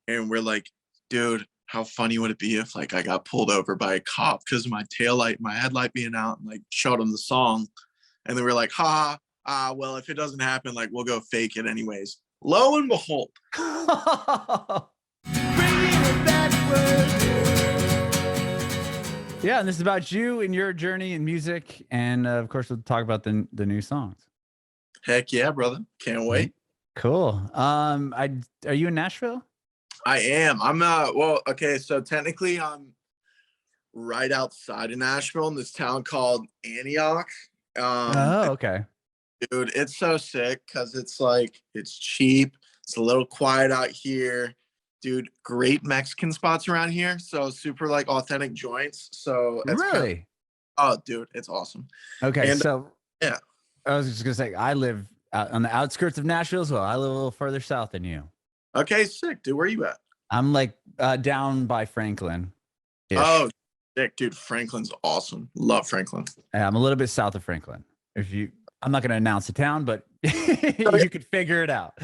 and we're like, dude, how funny would it be if like I got pulled over by a cop because my my headlight being out, and like showed him the song. And then we're like, ha, well, if it doesn't happen, like we'll go fake it anyways. Lo and behold. Yeah, and this is about you and your journey in music, and of course, we'll talk about the new songs. Heck yeah, brother! Can't wait. Cool. Are you in Nashville? I am. I'm well, okay, so technically I'm right outside of Nashville in this town called Antioch. Oh, okay. Dude, it's so sick because it's like it's cheap, it's a little quiet out here. Dude, great Mexican spots around here. So super like authentic joints. So it's Really? oh, dude, it's awesome. Okay, And so yeah. I was just gonna say I live out on the outskirts of Nashville as well. I live a little further south than you. Okay, sick, dude. Where are you at? I'm like down by Franklin. Oh, sick, dude. Franklin's awesome. Love Franklin. I'm a little bit south of Franklin. I'm not going to announce the town, but you could figure it out.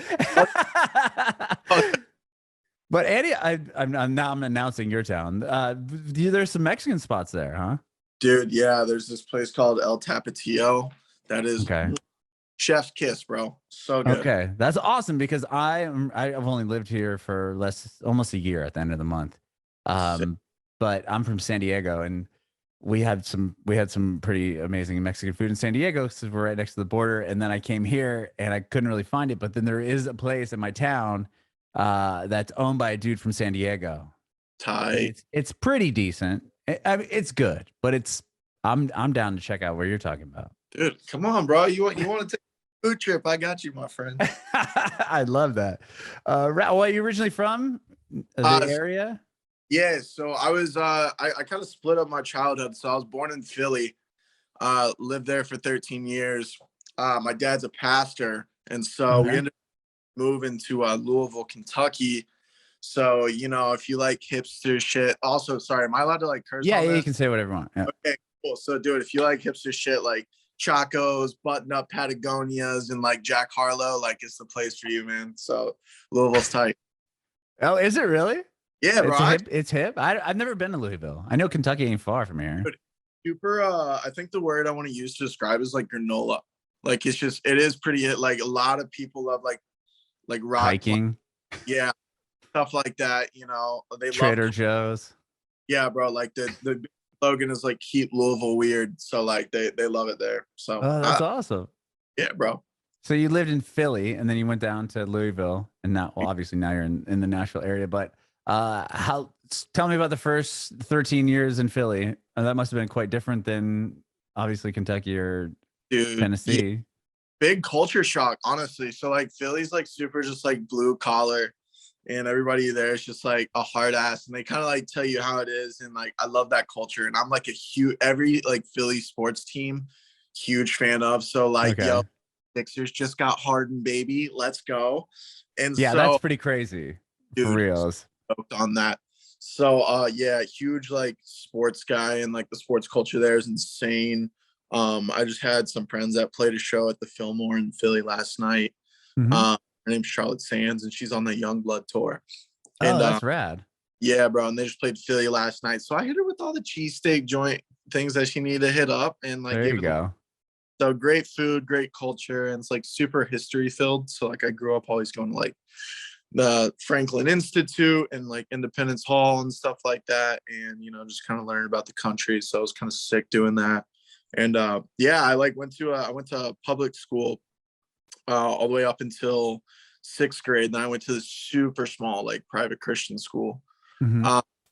But Andy, I'm announcing your town. There's some Mexican spots there, huh? Dude, yeah. There's this place called El Tapatio. That is chef's kiss, bro. So good. Okay, that's awesome because I've only lived here for almost a year at the end of the month. But I'm from San Diego, and we had some pretty amazing Mexican food in San Diego because we're right next to the border. And then I came here and I couldn't really find it, but then there is a place in my town that's owned by a dude from San Diego. It's pretty decent. I mean, it's good, but I'm down to check out where you're talking about. Dude, come on, bro. You want to take a food trip? I got you, my friend. I love that. Where are you originally from? The area? Yeah, so I was I kind of split up my childhood. So I was born in Philly, lived there for 13 years. My dad's a pastor, and so we ended up moving to Louisville, Kentucky. So, you know, if you like hipster shit, also, sorry, am I allowed to like curse? Yeah, you can say whatever you want. Yeah. Okay, cool. So, dude, if you like hipster shit, like Chacos, button-up Patagonias, and like Jack Harlow, like it's the place for you, man. So Louisville's tight. Oh, is it really? Yeah, bro. It's hip. I've never been to Louisville. I know Kentucky ain't far from here. Super. I think the word I want to use to describe is like granola. Like it is pretty. Like a lot of people love like rock hiking. Yeah, stuff like that. You know, they Trader love Joe's. Yeah, bro. Like the slogan is like keep Louisville weird. So like they love it there. So that's awesome. Yeah, bro. So you lived in Philly and then you went down to Louisville, and now, well, obviously now you're in the Nashville area. But tell me about the first 13 years in Philly. That must have been quite different than obviously Kentucky or Tennessee. Yeah. Big culture shock, honestly. So like Philly's like super just like blue collar, and everybody there is just like a hard ass, and they kind of like tell you how it is. And like I love that culture, and I'm like a huge every like Philly sports team huge fan of. So like yo, Sixers just got Harden, baby, let's go. And yeah, so, that's pretty crazy, dude, for reals. On that. So yeah, huge like sports guy, and like the sports culture there is insane. I just had some friends that played a show at the Fillmore in Philly last night. Her name's Charlotte Sands, and she's on the Youngblood tour. And that's rad. Yeah, bro. And they just played Philly last night. So I hit her with all the cheesesteak joint things that she needed to hit up, and like there you go. So great food, great culture, and it's like super history filled. So like I grew up always going to like the Franklin Institute and like Independence Hall and stuff like that, and you know, just kind of learning about the country. So I was kind of sick doing that. And yeah, I like went to public school all the way up until 6th grade. Then I went to this super small like private Christian school,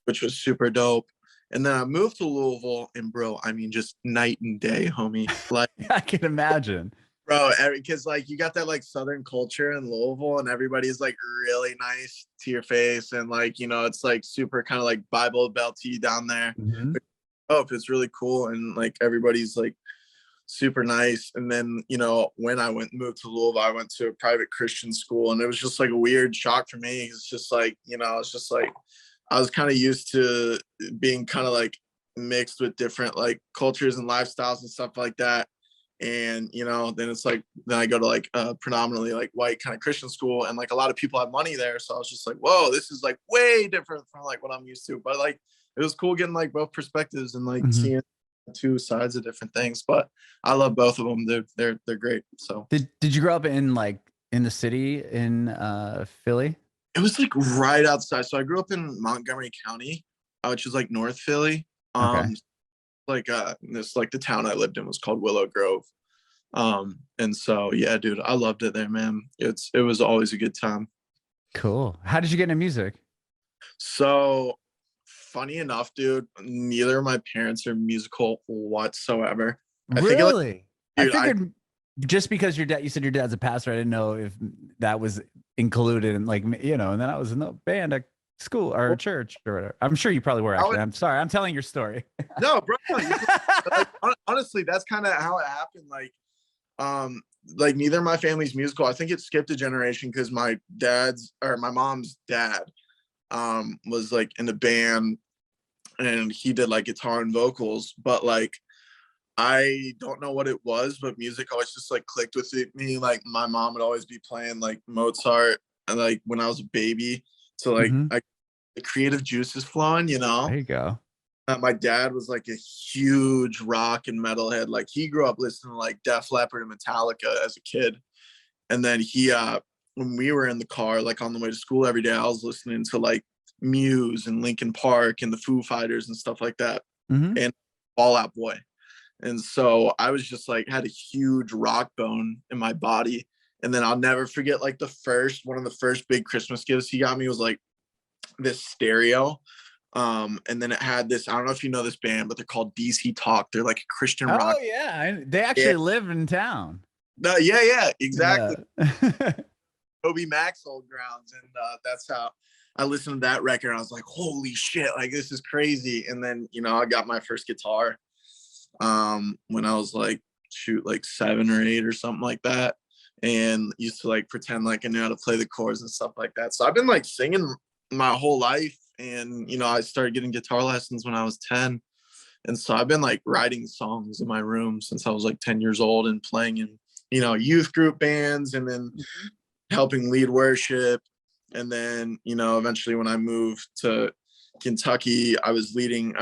which was super dope. And then I moved to Louisville, and bro, I mean, just night and day, homie. Like I can imagine, bro, because like you got that like Southern culture in Louisville, and everybody's like really nice to your face, and like, you know, it's like super kind of like Bible Belty down there. Oh, it's really cool, and like everybody's like super nice. And then, you know, when I moved to Louisville, I went to a private Christian school, and it was just like a weird shock for me. It's just like, you know, it's just like I was kind of used to being kind of like mixed with different like cultures and lifestyles and stuff like that. And, you know, then it's like, then I go to like predominantly like white kind of Christian school, and like a lot of people have money there. So I was just like, whoa, this is like way different from like what I'm used to. But like, it was cool getting like both perspectives and like Mm-hmm. seeing two sides of different things. But I love both of them. They're great. So Did you grow up in like in the city in Philly? it was like right outside. So I grew up in Montgomery County, which is like North Philly. Okay. Like this like the town I lived in was called Willow Grove. And so yeah, dude, I loved it there, man. It was always a good time. Cool. How did you get into music? So funny enough, dude, neither of my parents are musical whatsoever. I think like, Really? I dude, figured just because you said your dad's a pastor, I didn't know if that was included in like, you know, and then I was in the band at school or church or whatever. I'm sure you probably were actually. I'm sorry. I'm telling your story. no, bro. Like, honestly, that's kind of how it happened. Like neither of my family's musical. I think it skipped a generation because my mom's dad was like in a band, and he did like guitar and vocals, but like I don't know what it was, but music always just like clicked with me. Like my mom would always be playing like Mozart, and like when I was a baby, so like Mhm. the creative juices flowing, you know. There you go. My dad was like a huge rock and metal head. Like he grew up listening to like Def Leppard and Metallica as a kid. And then when we were in the car, like on the way to school every day, I was listening to like Muse and Linkin Park and the Foo Fighters and stuff like that. Mhm. And Fall Out Boy. And so I was just like, had a huge rock bone in my body. And then I'll never forget like one of the first big Christmas gifts he got me was like this stereo. And then it had this, I don't know if you know this band, but they're called DC Talk. They're like a Christian rock. Oh yeah, they Yeah. actually live in town. No, yeah, exactly. Yeah. Toby Mac's old grounds. And that's how I listened to that record. I was like, holy shit, like this is crazy. And then, you know, I got my first guitar when I was like, like 7 or 8 or something like that. And used to like pretend like I knew how to play the chords and stuff like that. So I've been like singing my whole life. And, you know, I started getting guitar lessons when I was 10. And so I've been like writing songs in my room since I was like 10 years old and playing in, you know, youth group bands, and then helping lead worship. And then, you know, eventually when I moved to Kentucky, I was leading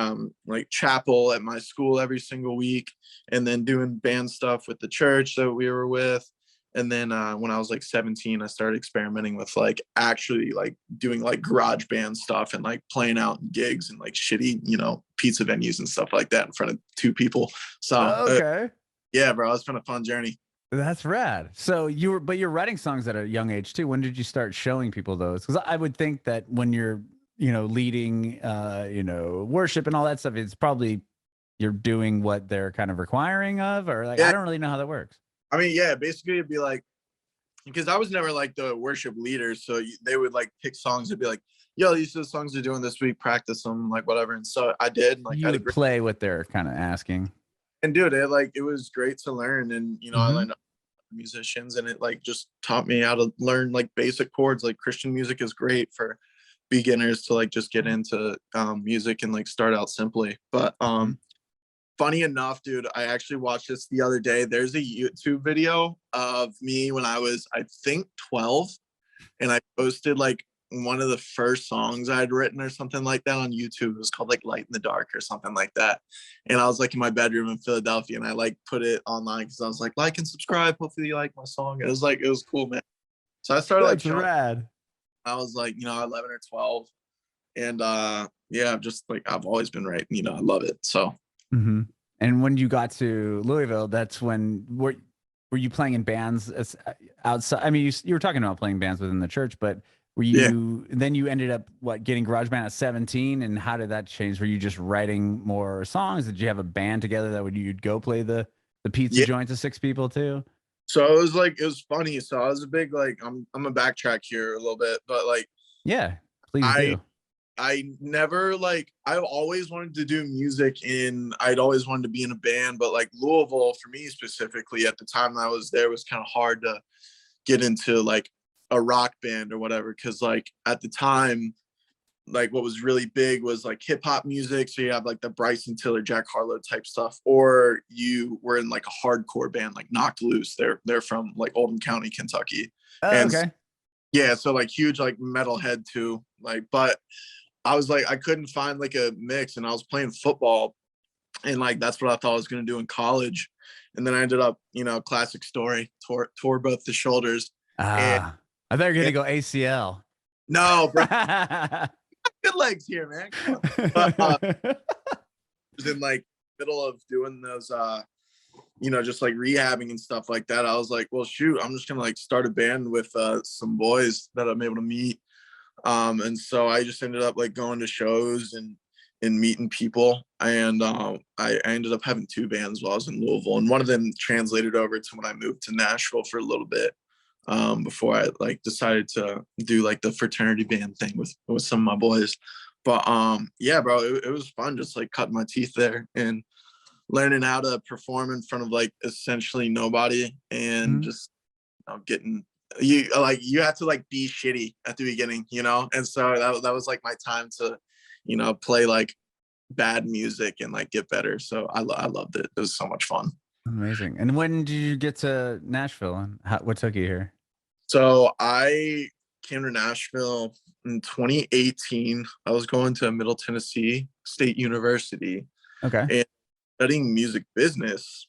like chapel at my school every single week, and then doing band stuff with the church that we were with. And then when I was like 17, I started experimenting with like actually like doing like garage band stuff and like playing out in gigs and like shitty, you know, pizza venues and stuff like that in front of 2 people. So Okay. yeah, bro, it's been a fun journey. That's rad. So you're writing songs at a young age too. When did you start showing people those? Because I would think that when you're, you know, leading, you know, worship and all that stuff, it's probably you're doing what they're kind of requiring of, or like, Yeah, I don't really know how that works. I mean, yeah, basically it'd be like, because I was never like the worship leader, so they would like pick songs and be like, yo, these are the songs they're doing this week, practice them, like whatever. And so I did, like I You had a would great, play what they're kind of asking. and dude, it was great to learn. And you know, I Mm-hmm. learned musicians, and it like just taught me how to learn like basic chords. Like Christian music is great for beginners to like just get into music and like start out simply. But funny enough, dude, I actually watched this the other day. There's a YouTube video of me when I was, I think, 12, and I posted like one of the first songs I had written or something like that on YouTube. It was called like Light in the Dark or something like that. And I was like in my bedroom in Philadelphia, and I like put it online because I was like and subscribe. Hopefully you like my song. It was like, it was cool, man. So I started like That's showing, rad. I was like, you know, 11 or 12. And yeah, just like I've always been writing, you know, I love it. So Mm-hmm. And when you got to Louisville, that's when were you playing in bands outside? I mean, you were talking about playing bands within the church, but were yeah. you then you ended up getting garage band at 17? And how did that change? Were you just writing more songs? Did you have a band together that you'd go play the pizza Yeah. joint to 6 people too? So it was like, it was funny. So I was a big, like, I'm a backtrack here a little bit, but like Yeah, please I do. I never like, I've always wanted to do music, I'd always wanted to be in a band, but like Louisville for me specifically at the time that I was there was kind of hard to get into like a rock band or whatever. Cause like at the time, like what was really big was like hip hop music. So you have like the Bryson Tiller, Jack Harlow type stuff, or you were in like a hardcore band like Knocked Loose. They're from like Oldham County, Kentucky. Oh, And okay. yeah, so like huge like metalhead too. Like, but I was like, I couldn't find like a mix, and I was playing football, and like that's what I thought I was gonna do in college. And then I ended up, you know, classic story, tore both the shoulders. And, I thought you were gonna and go ACL. no, bro, good legs here, man. Come on. But was in like middle of doing those you know, just like rehabbing and stuff like that. I was like, well shoot, I'm just gonna like start a band with some boys that I'm able to meet. And so I just ended up like going to shows and meeting people. And I ended up having two bands while I was in Louisville, and one of them translated over to when I moved to Nashville for a little bit, before I like decided to do like the fraternity band thing with some of my boys. But yeah, bro, it was fun just like cutting my teeth there and learning how to perform in front of like essentially nobody, and just, you know, getting, you have to like be shitty at the beginning, you know. And so that was like my time to, you know, play like bad music and like get better. So I loved it. It was so much fun. Amazing. And when did you get to Nashville, and what took you here? So I came to Nashville in 2018. I was going to Middle Tennessee State University Okay. and studying music business.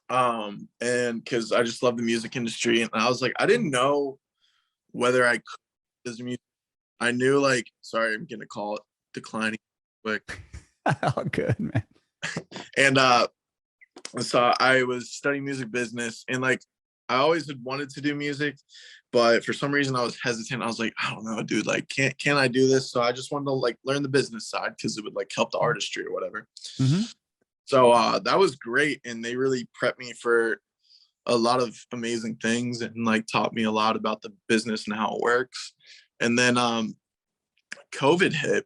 And because I just love the music industry, and I was like, I didn't know whether I could as a music. I knew like, sorry, I'm gonna call it declining quick. Oh, good, man. And so I was studying music business, and like I always had wanted to do music, but for some reason I was hesitant. I was like, I don't know, dude, like can I do this? So I just wanted to like learn the business side because it would like help the artistry or whatever. So that was great, and they really prepped me for a lot of amazing things and like taught me a lot about the business and how it works. And then COVID hit,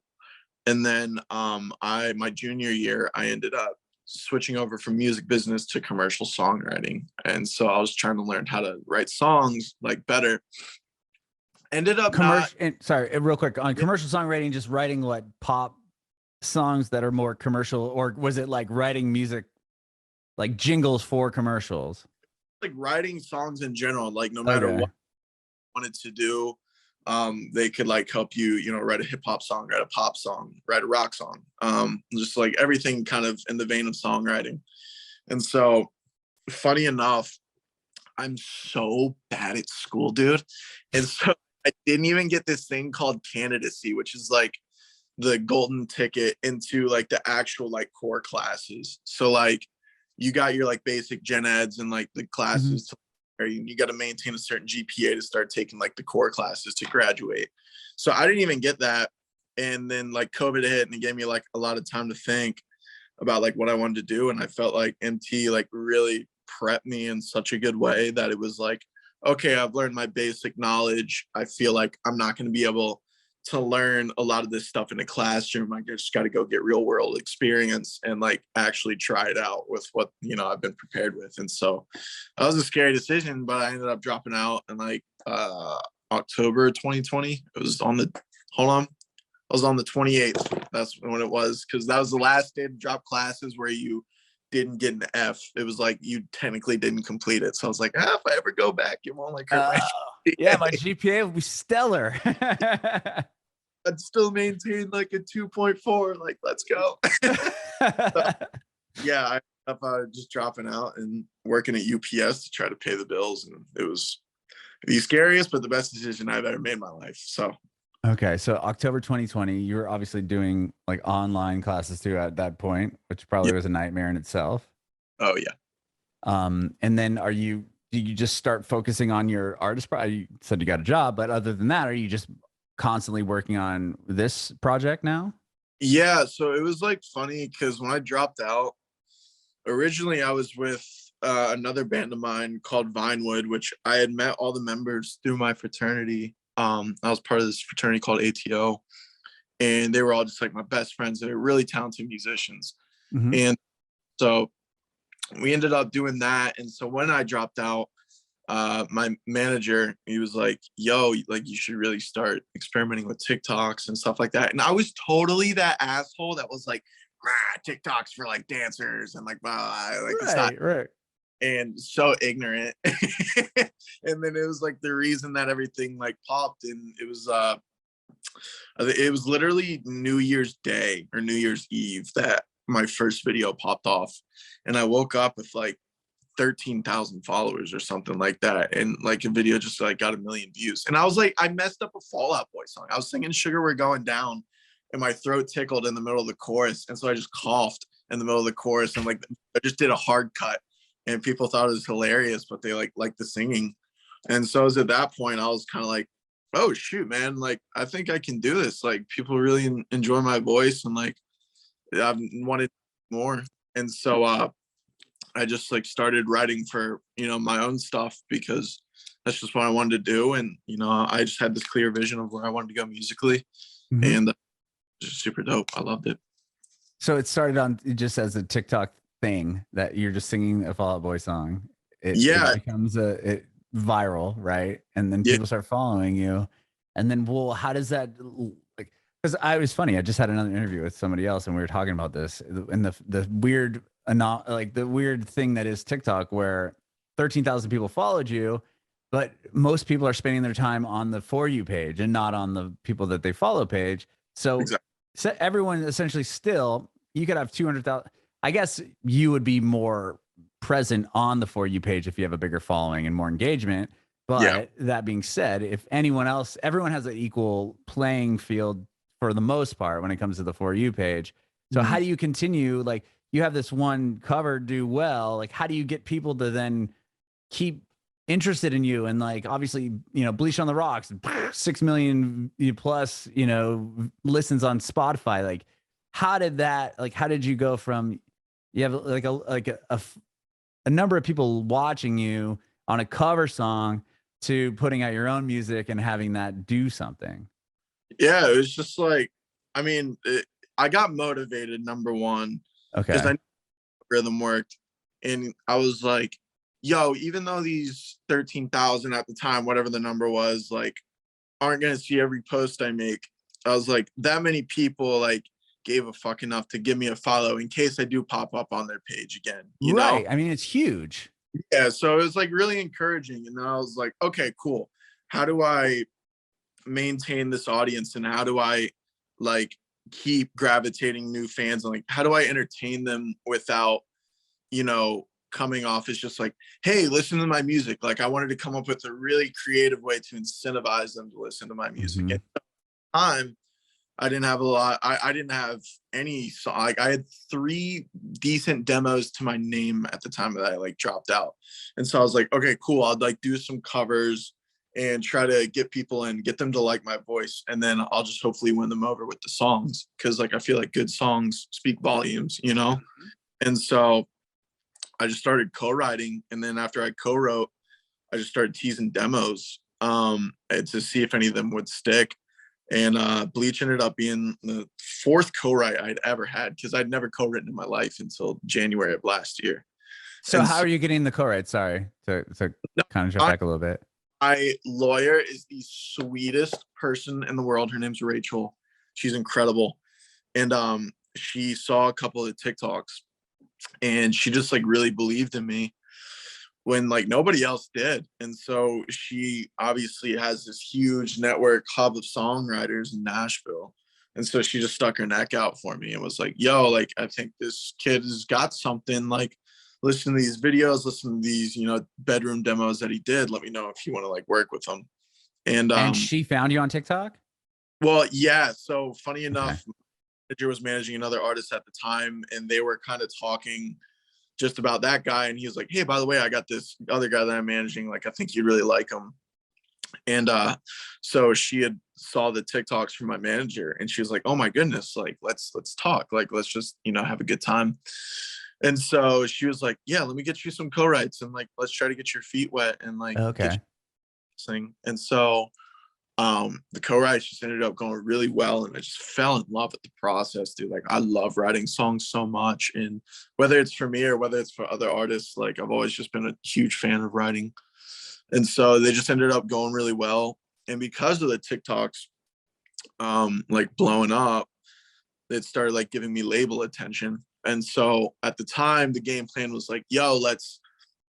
and then my junior year I ended up switching over from music business to commercial songwriting. And so I was trying to learn how to write songs like better. Ended up sorry, real quick on commercial songwriting, just writing what, pop songs that are more commercial, or was it like writing music like jingles for commercials? like writing songs in general, like no matter what I wanted to do, they could like help you, you know, write a hip hop song, write a pop song, write a rock song, just like everything kind of in the vein of songwriting. And so funny enough, I'm so bad at school, dude. And so I didn't even get this thing called candidacy, which is like the golden ticket into like the actual like core classes. So like you got your like basic gen eds and like the classes, you got to maintain a certain GPA to start taking like the core classes to graduate. So I didn't even get that. And then like COVID hit, and it gave me like a lot of time to think about like what I wanted to do. And I felt like MT like really prepped me in such a good way that it was like, okay, I've learned my basic knowledge. I feel like I'm not going to be able to learn a lot of this stuff in a classroom. I just got to go get real world experience and like actually try it out with what, you know, I've been prepared with. And so that was a scary decision, but I ended up dropping out in like October 2020. It was on the, hold on, I was on the 28th. That's when it was, because that was the last day to drop classes where you didn't get an F. It was like you technically didn't complete it. So I was like, if I ever go back, it won't like hurt my GPA. Yeah, my GPA will be stellar. I'd still maintain like a 2.4. Like, let's go. So, yeah, I ended up just dropping out and working at UPS to try to pay the bills, and it was the scariest but the best decision I've ever made in my life. So okay, so October 2020, you were obviously doing like online classes too at that point, which probably was a nightmare in itself. Oh yeah. And then do you just start focusing on your artist? You said you got a job, but other than that, are you just constantly working on this project now? Yeah, so it was like funny because when I dropped out, originally I was with another band of mine called Vinewood, which I had met all the members through my fraternity. I was part of this fraternity called ATO, and they were all just like my best friends. They're really talented musicians. And so we ended up doing that. And so when I dropped out, my manager, he was like, yo, like you should really start experimenting with TikToks and stuff like that. And I was totally that asshole that was like, TikToks for like dancers and like, like it's not, right. and so ignorant. And then it was like the reason that everything like popped, and it was literally New Year's Day or New Year's Eve that my first video popped off, and I woke up with like 13,000 followers or something like that, and like a video just like got 1 million views. And I was like, I messed up a Fall Out Boy song. I was singing "Sugar We're Going Down," and my throat tickled in the middle of the chorus, and so I just coughed in the middle of the chorus, and like I just did a hard cut, and people thought it was hilarious, but they liked the singing. And so it was at that point I was kind of like, oh shoot, man, like I think I can do this. Like people really enjoy my voice, and like I've wanted more. And so I just like started writing for, my own stuff, because that's just what I wanted to do. And, I just had this clear vision of where I wanted to go musically. And just super dope. I loved it. So it started on just as a TikTok thing that you're just singing a Fall Out Boy song. It becomes viral, right? And then people start following you. And then, well, how does that like? Because I was funny. I just had another interview with somebody else, and we were talking about this and the weird, like the weird thing that is TikTok, where 13,000 people followed you, but most people are spending their time on the For You page and not on the people that they follow page. So, so everyone essentially still, you could have 200,000. I guess you would be more present on the For You page if you have a bigger following and more engagement. But that being said, if anyone else, everyone has an equal playing field for the most part when it comes to the For You page. So how do you continue? Like you have this one cover do well. Like how do you get people to then keep interested in you? And like obviously, Bleach on the Rocks, 6 million plus, listens on Spotify. Like how did you go from you have like a number of people watching you on a cover song to putting out your own music and having that do something? Yeah, it was just like, I got motivated, number one, because I knew rhythm worked. And I was like, yo, even though these 13,000 at the time, whatever the number was, like, aren't going to see every post I make, I was like, that many people like gave a fuck enough to give me a follow in case I do pop up on their page again. You know? I mean, it's huge. Yeah. So it was like really encouraging. And then I was like, okay, cool. How do I maintain this audience, and how do I like keep gravitating new fans, and like how do I entertain them without coming off as just like, hey, listen to my music? Like I wanted to come up with a really creative way to incentivize them to listen to my music. And at the time I didn't have a lot. I didn't have any song. Like I had 3 decent demos to my name at the time that I like dropped out. And so I was like, okay, cool, I'll like do some covers and try to get people in, get them to like my voice, and then I'll just hopefully win them over with the songs, because like I feel like good songs speak volumes, And so I just started co-writing, and then after I co-wrote, I just started teasing demos to see if any of them would stick. And Bleach ended up being the 4th co-write I'd ever had, because I'd never co-written in my life until January of last year. So how are you getting the co-write? Sorry to kind of jump back a little bit. My lawyer is the sweetest person in the world. Her name's Rachel. She's incredible. And she saw a couple of TikToks, and she just like really believed in me when like nobody else did. And so she obviously has this huge network hub of songwriters in Nashville. And so she just stuck her neck out for me and was like, yo, like I think this kid has got something, like listen to these videos, listen to these, bedroom demos that he did. Let me know if you want to like work with him. And she found you on TikTok? Well, yeah. So funny enough, my manager was managing another artist at the time, and they were kind of talking just about that guy. And he was like, hey, by the way, I got this other guy that I'm managing. Like, I think you'd really like him. And so she had saw the TikToks from my manager, and she was like, oh my goodness, like let's talk. Like, let's just, have a good time. And so she was like, yeah, let me get you some co-writes, and like, let's try to get your feet wet and like get you sing. And so the co-writes just ended up going really well, and I just fell in love with the process, dude. Like I love writing songs so much, and whether it's for me or whether it's for other artists, like I've always just been a huge fan of writing. And so they just ended up going really well. And because of the TikToks like blowing up, it started like giving me label attention. And so at the time, the game plan was like, yo, let's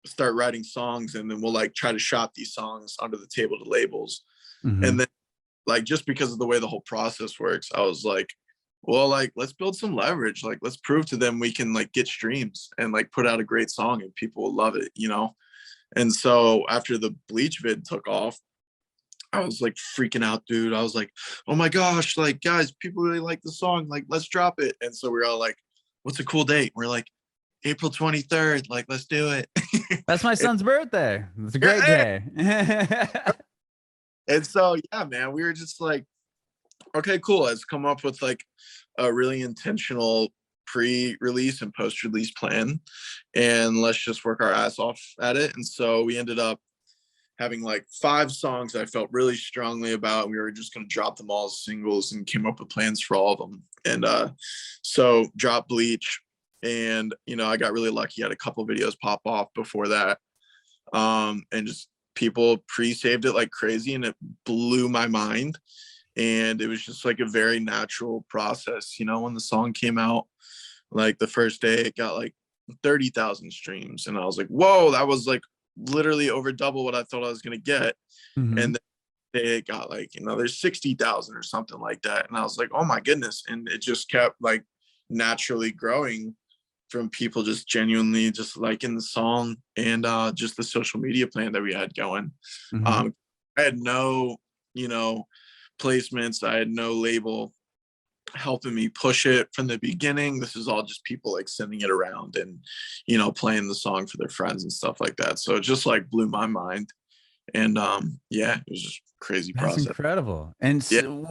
start writing songs, and then we'll like try to shop these songs under the table to labels. And then like, just because of the way the whole process works, I was like, well, like, let's build some leverage. Like, let's prove to them we can like get streams and like put out a great song and people will love it, you know? And so after the Bleach vid took off, I was like freaking out, dude. I was like, oh my gosh, like, guys, people really like the song. Like, let's drop it. And so we were all like, what's a cool date? We're like, April 23rd. Like, let's do it. That's my son's birthday. It's a great day. And so, yeah, man, we were just like, okay, cool. Let's come up with like a really intentional pre-release and post-release plan, and let's just work our ass off at it. And so we ended up having like 5 songs that I felt really strongly about, and we were just going to drop them all as singles, and came up with plans for all of them. And so dropped Bleach, and you know, I got really lucky. I had a couple videos pop off before that, and just people pre-saved it like crazy, and it blew my mind. And it was just like a very natural process. You know, when the song came out, like the first day it got like 30,000 streams, and I was like, whoa, that was like literally over double what I thought I was going to get. And then it got like another 60,000 or something like that, and I was like, oh my goodness. And it just kept like naturally growing from people just genuinely just liking the song, and just the social media plan that we had going. I had no, you know, placements. I had no label helping me push it from the beginning. This is all just people like sending it around and, you know, playing the song for their friends and stuff like that. So it just like blew my mind. And yeah, it was just crazy That's process. incredible. And Yeah. so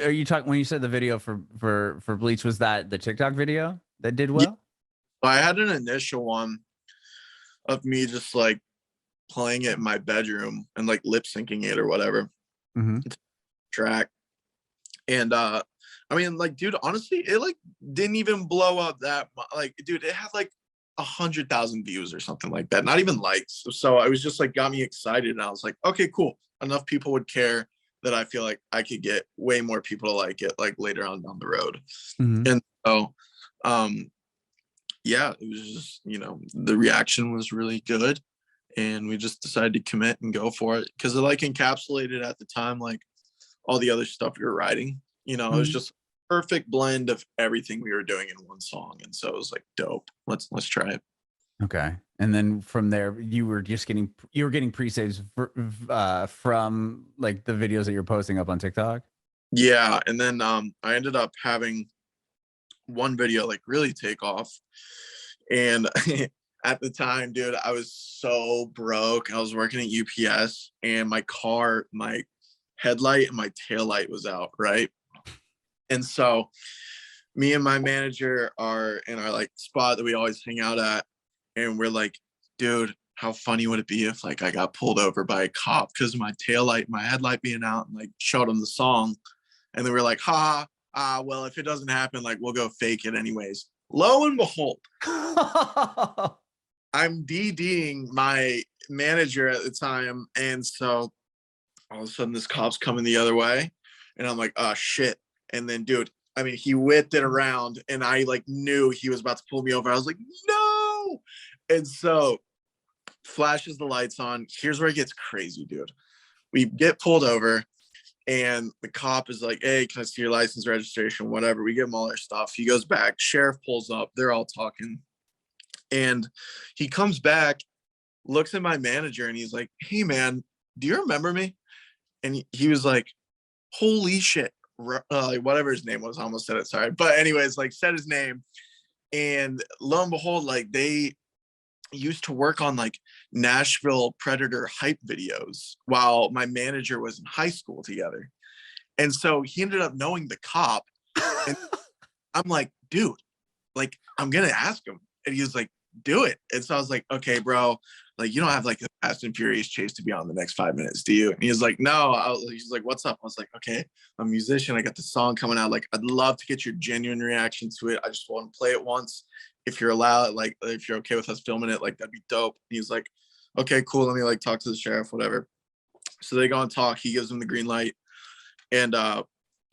are you talking, when you said the video for Bleach, was that the TikTok video that did well? Yeah. I had an initial one of me just like playing it in my bedroom and like lip syncing it or whatever track. And I mean, like, dude, honestly, it like didn't even blow up that much. Like, dude, it had like 100,000 views or something like that, not even likes. So I was just like, got me excited, and I was like, okay, cool, enough people would care that I feel like I could get way more people to like it like later on down the road. And so yeah, it was just, you know, the reaction was really good, and we just decided to commit and go for it, because it like encapsulated at the time like all the other stuff we were writing. You know, it was just perfect blend of everything we were doing in one song. And so it was like, dope, let's try it. Okay. And then from there, you were getting pre-saves from like the videos that you're posting up on TikTok. Yeah. And then I ended up having one video like really take off. And at the time, dude, I was so broke. I was working at UPS, and my headlight and my tail light was out, right? And so me and my manager are in our like spot that we always hang out at, and we're like, dude, how funny would it be if like I got pulled over by a cop because of my my headlight being out, and like showed him the song. And then we were like, well, if it doesn't happen, like we'll go fake it anyways. Lo and behold, I'm DDing my manager at the time, and so all of a sudden this cop's coming the other way, and I'm like, oh shit. And then, dude, I mean, he whipped it around, and I like knew he was about to pull me over. I was like, no. And so flashes the lights on. Here's where it gets crazy, dude. We get pulled over, and the cop is like, hey, can I see your license, registration, whatever. We give him all our stuff. He goes back. Sheriff pulls up. They're all talking. And he comes back, looks at my manager, and he's like, hey, man, do you remember me? And he was like, holy shit. Like whatever his name was, I almost said it, sorry. But anyways, like said his name. And lo and behold, like they used to work on like Nashville Predator hype videos while my manager was in high school together. And so he ended up knowing the cop. And I'm like, dude, like I'm gonna ask him. And he was like, do it. And so I was like, okay, bro, like you don't have like a Fast and Furious chase to be on the next 5 minutes, do you? And he was like, no. He's like, what's up? I was like, okay, I'm a musician, I got the song coming out, like I'd love to get your genuine reaction to it. I just want to play it once, if you're allowed, like if you're okay with us filming it, like that'd be dope. And he's like, okay, cool. Let me like talk to the sheriff, whatever. So they go and talk. He gives them the green light. And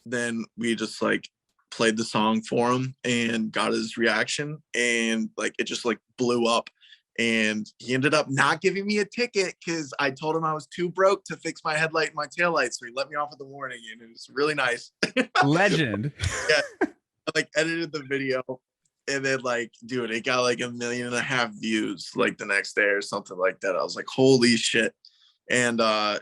then we just like played the song for him and got his reaction. And like it just like blew up. And he ended up not giving me a ticket because I told him I was too broke to fix my headlight and my taillight. So he let me off with a warning, and it was really nice. Legend. Yeah. I like edited the video, and then like, dude, it got like 1.5 million views like the next day or something like that. I was like, holy shit. And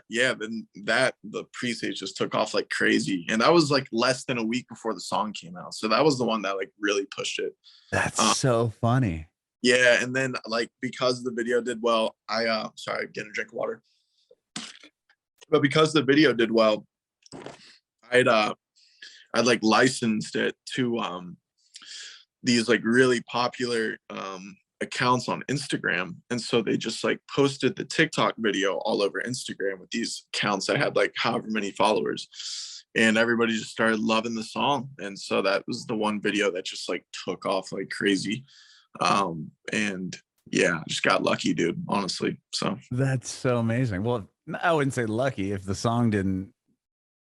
yeah, then the pre-stage just took off like crazy. And that was like less than a week before the song came out. So that was the one that like really pushed it. That's so funny. Yeah, and then like because the video did well, sorry, getting a drink of water. But because the video did well, I'd like licensed it to these like really popular accounts on Instagram. And so they just like posted the TikTok video all over Instagram with these accounts that had like however many followers. And everybody just started loving the song. And so that was the one video that just like took off like crazy. And yeah, just got lucky, dude, honestly. So that's so amazing. Well, I wouldn't say lucky. If the song didn't,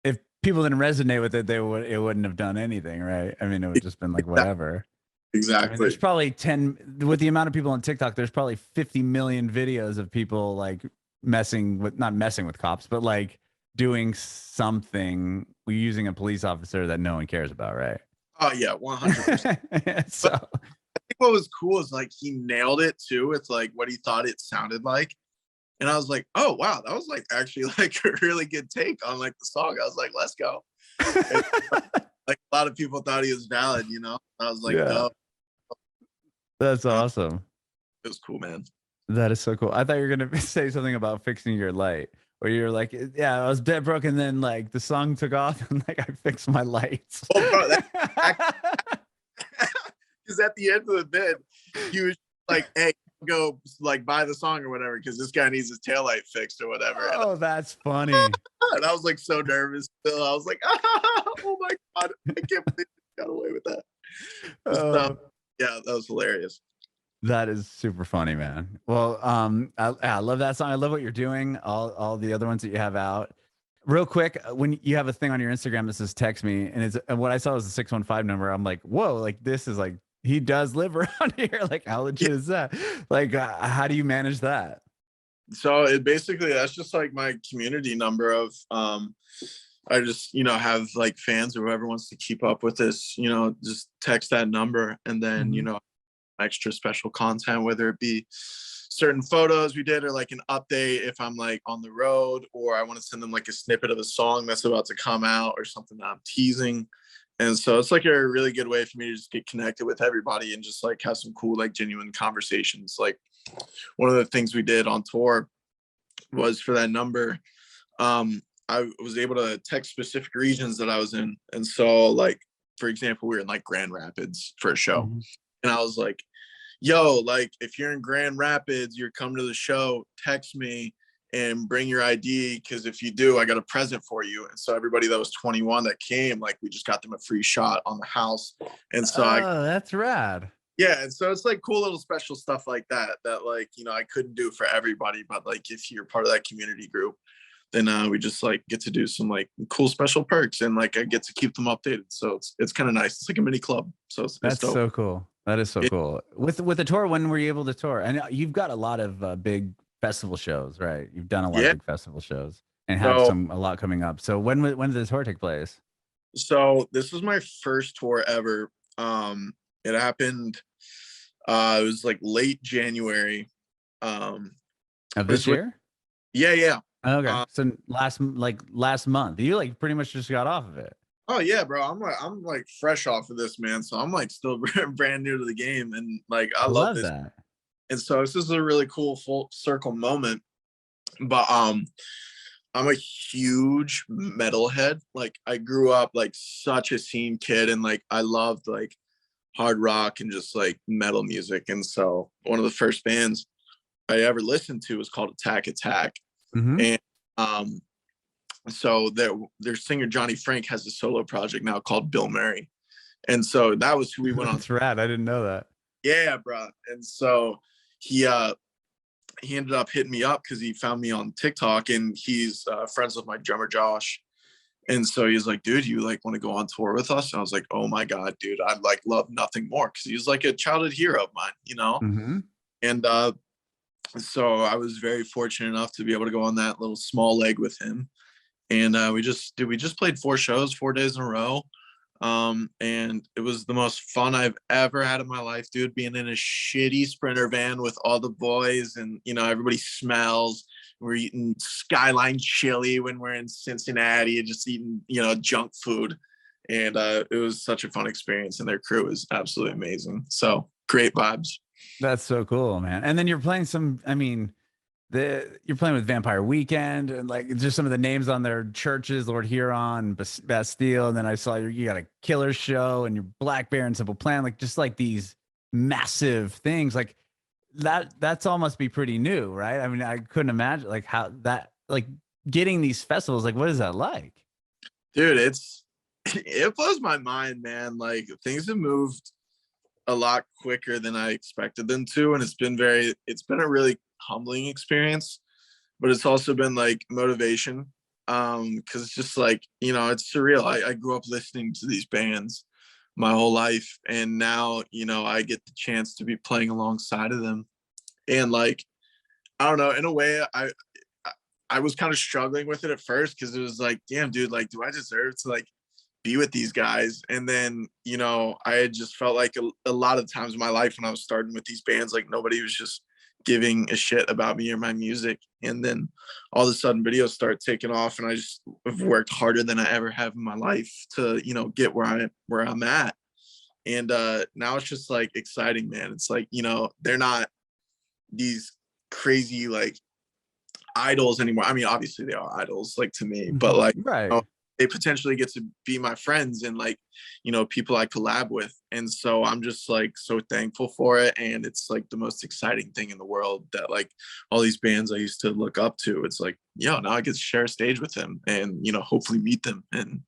if people didn't resonate with it, it wouldn't have done anything, right? I mean, it would just been like whatever. Exactly. I mean, there's probably 10 with the amount of people on TikTok. There's probably 50 million videos of people like not messing with cops, but like doing something using a police officer that no one cares about, right? Oh yeah, 100%. So I think what was cool is like he nailed it too. It's like what he thought it sounded like. And I was like, oh wow, that was like actually like a really good take on like the song. I was like, let's go. And, like a lot of people thought he was valid, you know. I was like, no. That's awesome. It was cool, man. That is so cool. I thought you were gonna say something about fixing your light, where you're like, yeah, I was dead broke, and then like the song took off, and like I fixed my lights. Oh, bro, because at the end of the bid, he was like, hey, go like buy the song or whatever, because this guy needs his taillight fixed or whatever. Oh, that's funny. And I was like so nervous still. I was like, oh my God, I can't believe I got away with that. Yeah, that was hilarious. That is super funny, man. Well, I love that song. I love what you're doing. All the other ones that you have out. Real quick, when you have a thing on your Instagram that says "text me," and what I saw was a 615 number. I'm like, whoa, like this is like he does live around here. Like, how legit is that? Like, how do you manage that? So it basically that's just like my community number of I just have like fans or whoever wants to keep up with this, just text that number, and then extra special content, whether it be certain photos we did or like an update if I'm like on the road, or I want to send them like a snippet of a song that's about to come out or something that I'm teasing. And so it's like a really good way for me to just get connected with everybody and just like have some cool, like genuine conversations. Like one of the things we did on tour was for that number, I was able to text specific regions that I was in. And so like, for example, we were in like Grand Rapids for a show. And I was like, yo, like if you're in Grand Rapids, you're coming to the show, text me and bring your ID, because if you do, I got a present for you. And so everybody that was 21 that came, like we just got them a free shot on the house. And so that's rad. Yeah, and so it's like cool little special stuff like that like I couldn't do for everybody, but like if you're part of that community group, then we just like get to do some like cool special perks, and like I get to keep them updated. So it's kind of nice. It's like a mini club. So that's dope. So cool. That is so cool. With the tour, when were you able to tour? And you've got a lot of big festival shows, right? You've done a lot of big festival shows and have a lot coming up. So when did the tour take place? So this was my first tour ever. It happened. It was like late January. Of this year? Yeah. Okay. So last month, you like pretty much just got off of it. Oh yeah, bro. I'm like fresh off of this, man. So I'm like still brand new to the game, and like I love this. That. And so this is a really cool full circle moment. But I'm a huge metalhead. Like I grew up like such a scene kid, and like I loved like hard rock and just like metal music. And so one of the first bands I ever listened to was called Attack Attack. And so their singer Johnny Frank has a solo project now called Bill Murray. And so that was who we went on. That's rad. I didn't know that. Yeah, bro. And so he he ended up hitting me up because he found me on TikTok, and he's friends with my drummer Josh. And so he's like, dude, you like want to go on tour with us? And I was like, oh my God, dude, I'd like love nothing more, because he was like a childhood hero of mine, you know? Mm-hmm. And so I was very fortunate enough to be able to go on that little small leg with him. And we just played 4 shows, 4 days in a row. And it was the most fun I've ever had in my life, dude, being in a shitty Sprinter van with all the boys, and, you know, everybody smells. We're eating Skyline chili when we're in Cincinnati, and just eating, you know, junk food. And it was such a fun experience, and their crew is absolutely amazing. So great vibes. That's so cool, man. And then you're playing some, I mean, you're playing with Vampire Weekend, and like just some of the names on their churches, Lord Huron, Bastille. And then I saw you got a Killer Show, and your Black Bear and Simple Plan, like just like these massive things like that's all must be pretty new, right? I mean, I couldn't imagine like how that, like getting these festivals, like what is that like? Dude, it blows my mind, man. Like things have moved a lot quicker than I expected them to. And it's been a really humbling experience, but it's also been like motivation. Cause it's just like, you know, it's surreal. I grew up listening to these bands my whole life. And now, you know, I get the chance to be playing alongside of them. And like, I don't know, in a way, I was kind of struggling with it at first, because it was like, damn, dude, like, do I deserve to like be with these guys? And then, you know, I had just felt like a lot of times in my life when I was starting with these bands, like nobody was just giving a shit about me or my music. And then all of a sudden videos start taking off, and I just have worked harder than I ever have in my life to, you know, get where I'm at. And now it's just like exciting, man. It's like, you know, they're not these crazy like idols anymore. I mean, obviously they are idols like to me, but like, right. you know, they potentially get to be my friends and like, you know, people I collab with. And so I'm just like so thankful for it. And it's like the most exciting thing in the world that like all these bands I used to look up to, it's like, yo, now I get to share a stage with them and, you know, hopefully meet them. And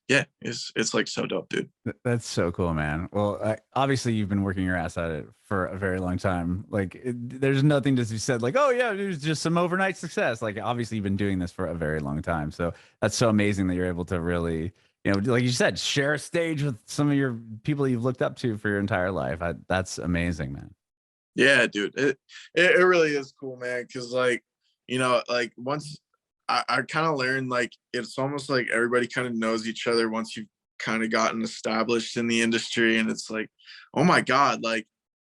yeah, it's like so dope, dude. That's so cool, man. Well, obviously you've been working your ass at it for a very long time. Like there's nothing to be said like, oh yeah, it was just some overnight success. Like obviously you've been doing this for a very long time. So that's so amazing that you're able to really, you know, like you said, share a stage with some of your people you've looked up to for your entire life. That's amazing, man. Yeah, dude, it really is cool, man. Cause like, you know, like once I kind of learned like it's almost like everybody kind of knows each other once you've kind of gotten established in the industry. And it's like, oh my God, like,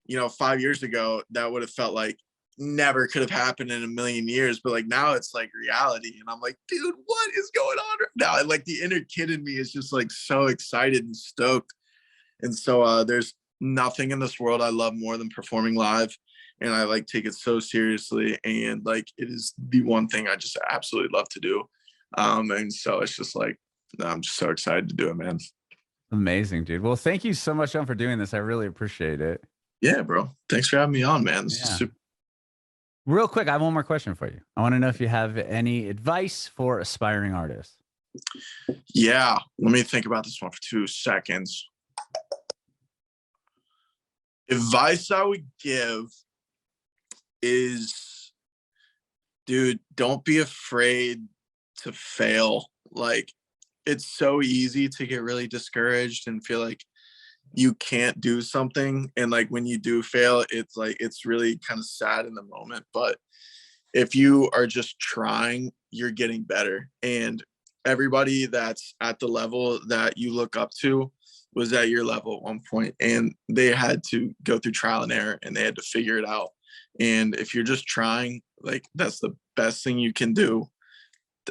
you know, 5 years ago, that would have felt like never could have happened in a million years. But like now it's like reality. And I'm like, dude, what is going on right now? And like the inner kid in me is just like so excited and stoked. And so there's nothing in this world I love more than performing live. And I like take it so seriously. And like it is the one thing I just absolutely love to do. And so it's just like, I'm just so excited to do it, man. Amazing, dude. Well, thank you so much, John, for doing this. I really appreciate it. Yeah, bro. Thanks for having me on, man. This is Yeah. super. Real quick, I have one more question for you. I want to know if you have any advice for aspiring artists. Yeah. Let me think about this one for 2 seconds. Advice I would give is, dude, don't be afraid to fail. Like, it's so easy to get really discouraged and feel like you can't do something. And like when you do fail, it's like it's really kind of sad in the moment. But if you are just trying, you're getting better. And everybody that's at the level that you look up to was at your level at one point, and they had to go through trial and error, and they had to figure it out. And if you're just trying, like that's the best thing you can do.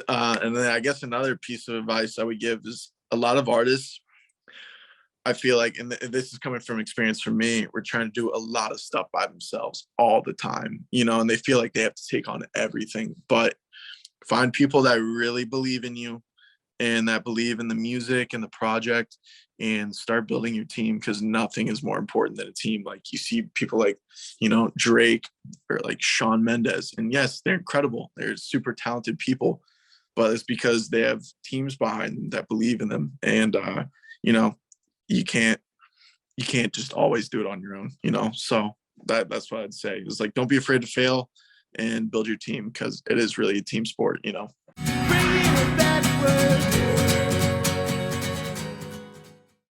And then I guess another piece of advice I would give is a lot of artists, I feel like, and this is coming from experience for me, we're trying to do a lot of stuff by themselves all the time, you know, and they feel like they have to take on everything. But find people that really believe in you and that believe in the music and the project, and start building your team, because nothing is more important than a team. Like you see people like, you know, Drake or like Shawn Mendes, and yes, they're incredible. They're super talented people, but it's because they have teams behind them that believe in them. And, you know, you can't just always do it on your own, you know? So that's what I'd say. It's like, don't be afraid to fail and build your team, because it is really a team sport, you know. Bringing it backward.